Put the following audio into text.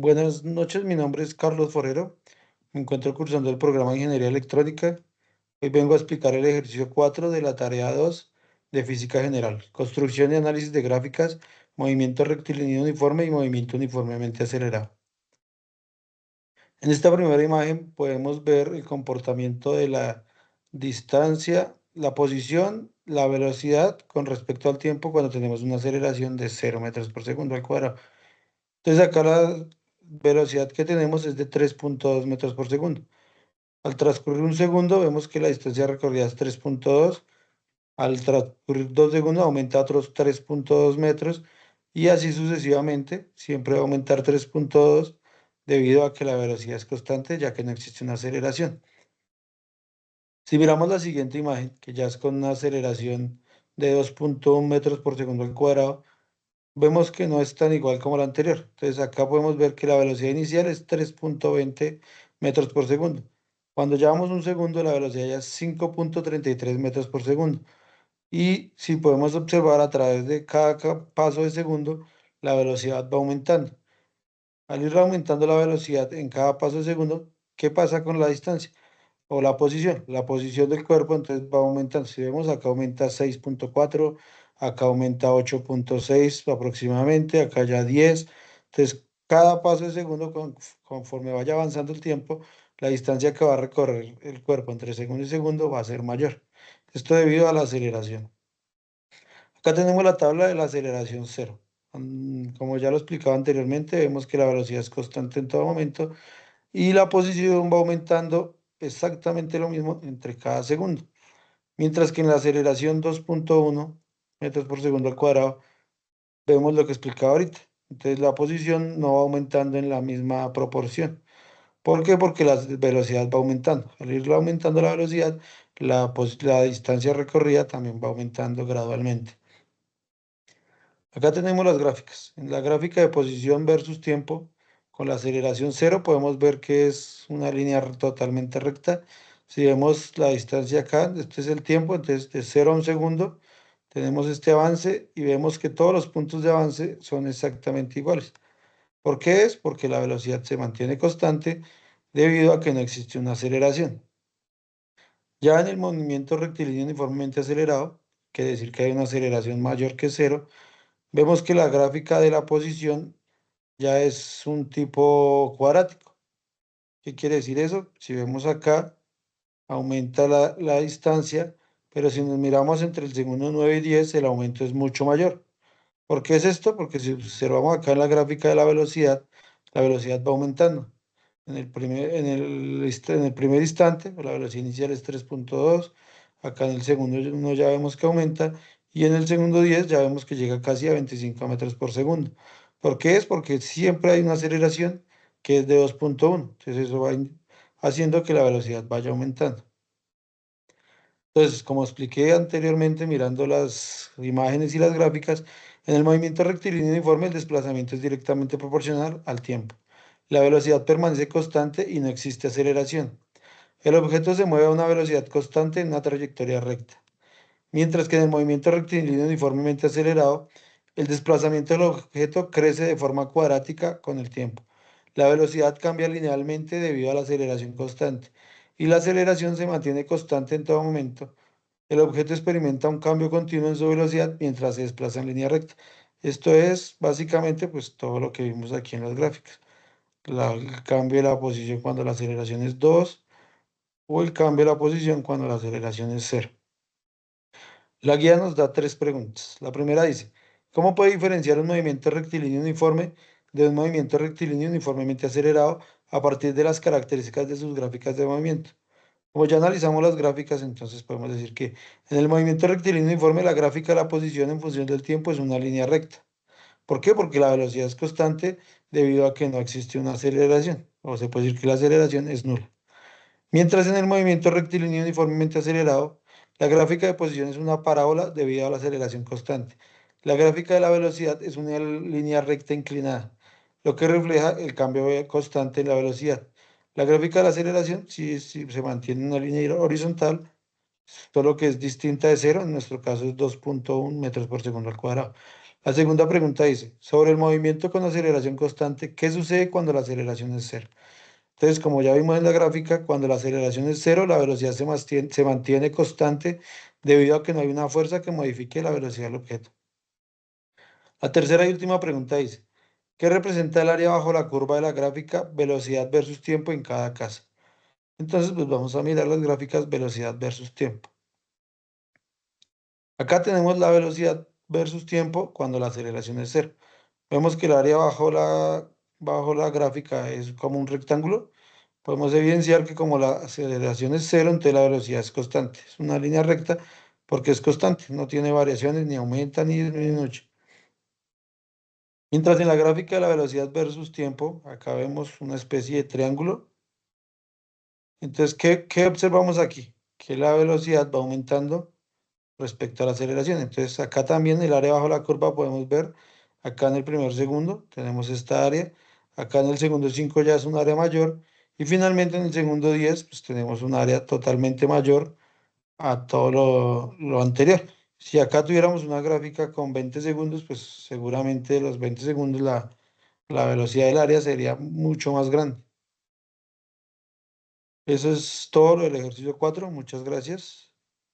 Buenas noches, mi nombre es Carlos Forero. Me encuentro cursando el programa de Ingeniería Electrónica. Hoy vengo a explicar el ejercicio 4 de la tarea 2 de Física General, construcción y análisis de gráficas, movimiento rectilíneo uniforme y movimiento uniformemente acelerado. En esta primera imagen podemos ver el comportamiento de la distancia, la posición, la velocidad con respecto al tiempo cuando tenemos una aceleración de 0 metros por segundo al cuadrado. Entonces acá la velocidad que tenemos es de 3,2 metros por segundo. Al transcurrir un segundo vemos que la distancia recorrida es 3,2. Al transcurrir 2 segundos aumenta a otros 3,2 metros y así sucesivamente. Siempre va a aumentar 3,2 debido a que la velocidad es constante ya que no existe una aceleración. Si miramos la siguiente imagen, que ya es con una aceleración de 2,1 metros por segundo al cuadrado, vemos que no es tan igual como la anterior. Entonces acá podemos ver que la velocidad inicial es 3,20 metros por segundo. Cuando llevamos un segundo, la velocidad ya es 5,33 metros por segundo. Y si podemos observar a través de cada paso de segundo, la velocidad va aumentando. Al ir aumentando la velocidad en cada paso de segundo, ¿qué pasa con la distancia? O la posición. La posición del cuerpo entonces va aumentando. Si vemos acá aumenta 6,4, acá aumenta 8,6 aproximadamente, acá ya 10. Entonces, cada paso de segundo, conforme vaya avanzando el tiempo, la distancia que va a recorrer el cuerpo entre segundo y segundo va a ser mayor. Esto debido a la aceleración. Acá tenemos la tabla de la aceleración cero. Como ya lo explicaba anteriormente, vemos que la velocidad es constante en todo momento y la posición va aumentando exactamente lo mismo entre cada segundo. Mientras que en la aceleración 2,1 metros por segundo al cuadrado, vemos lo que explicaba ahorita. Entonces la posición no va aumentando en la misma proporción. ¿Por qué? Porque la velocidad va aumentando. Al ir aumentando la velocidad, la distancia recorrida también va aumentando gradualmente. Acá tenemos las gráficas. En la gráfica de posición versus tiempo, con la aceleración cero, podemos ver que es una línea totalmente recta. Si vemos la distancia acá, este es el tiempo, entonces de 0 a un segundo, tenemos este avance y vemos que todos los puntos de avance son exactamente iguales. ¿Por qué es? Porque la velocidad se mantiene constante debido a que no existe una aceleración. Ya en el movimiento rectilíneo uniformemente acelerado, quiere decir que hay una aceleración mayor que cero, vemos que la gráfica de la posición ya es un tipo cuadrático. ¿Qué quiere decir eso? Si vemos acá, aumenta la distancia, pero si nos miramos entre el segundo 9 y 10, el aumento es mucho mayor. ¿Por qué es esto? Porque si observamos acá en la gráfica de la velocidad va aumentando. En el primer instante, la velocidad inicial es 3,2. Acá en el segundo uno ya vemos que aumenta. Y en el segundo 10 ya vemos que llega casi a 25 metros por segundo. ¿Por qué es? Porque siempre hay una aceleración que es de 2,1. Entonces eso va haciendo que la velocidad vaya aumentando. Entonces, como expliqué anteriormente, mirando las imágenes y las gráficas, en el movimiento rectilíneo uniforme el desplazamiento es directamente proporcional al tiempo. La velocidad permanece constante y no existe aceleración. El objeto se mueve a una velocidad constante en una trayectoria recta. Mientras que en el movimiento rectilíneo uniformemente acelerado, el desplazamiento del objeto crece de forma cuadrática con el tiempo. La velocidad cambia linealmente debido a la aceleración constante y la aceleración se mantiene constante en todo momento. El objeto experimenta un cambio continuo en su velocidad mientras se desplaza en línea recta. Esto es básicamente pues todo lo que vimos aquí en las gráficas. El cambio de la posición cuando la aceleración es 2 o el cambio de la posición cuando la aceleración es cero. La guía nos da tres preguntas. La primera dice, ¿cómo puede diferenciar un movimiento rectilíneo uniforme de un movimiento rectilíneo uniformemente acelerado a partir de las características de sus gráficas de movimiento? Como ya analizamos las gráficas, entonces podemos decir que en el movimiento rectilíneo uniforme la gráfica de la posición en función del tiempo es una línea recta. ¿Por qué? Porque la velocidad es constante debido a que no existe una aceleración, o se puede decir que la aceleración es nula. Mientras en el movimiento rectilíneo uniformemente acelerado, la gráfica de posición es una parábola debido a la aceleración constante. La gráfica de la velocidad es una línea recta inclinada, lo que refleja el cambio constante en la velocidad. La gráfica de la aceleración sí se mantiene en una línea horizontal, solo que es distinta de cero, en nuestro caso es 2,1 metros por segundo al cuadrado. La segunda pregunta dice, sobre el movimiento con aceleración constante, ¿qué sucede cuando la aceleración es cero? Entonces, como ya vimos en la gráfica, cuando la aceleración es cero, la velocidad se mantiene constante debido a que no hay una fuerza que modifique la velocidad del objeto. La tercera y última pregunta dice, ¿qué representa el área bajo la curva de la gráfica, velocidad versus tiempo en cada caso? Entonces, pues vamos a mirar las gráficas velocidad versus tiempo. Acá tenemos la velocidad versus tiempo cuando la aceleración es cero. Vemos que el área bajo la gráfica es como un rectángulo. Podemos evidenciar que como la aceleración es cero, entonces la velocidad es constante. Es una línea recta porque es constante, no tiene variaciones, ni aumenta ni disminuye. Mientras en la gráfica de la velocidad versus tiempo, acá vemos una especie de triángulo. Entonces, ¿qué observamos aquí? Que la velocidad va aumentando respecto a la aceleración. Entonces, acá también el área bajo la curva podemos ver, acá en el primer segundo tenemos esta área, acá en el segundo 5 ya es un área mayor y finalmente en el segundo 10 pues tenemos un área totalmente mayor a todo lo anterior. Si acá tuviéramos una gráfica con 20 segundos, pues seguramente de los 20 segundos la velocidad del área sería mucho más grande. Eso es todo lo del ejercicio 4. Muchas gracias.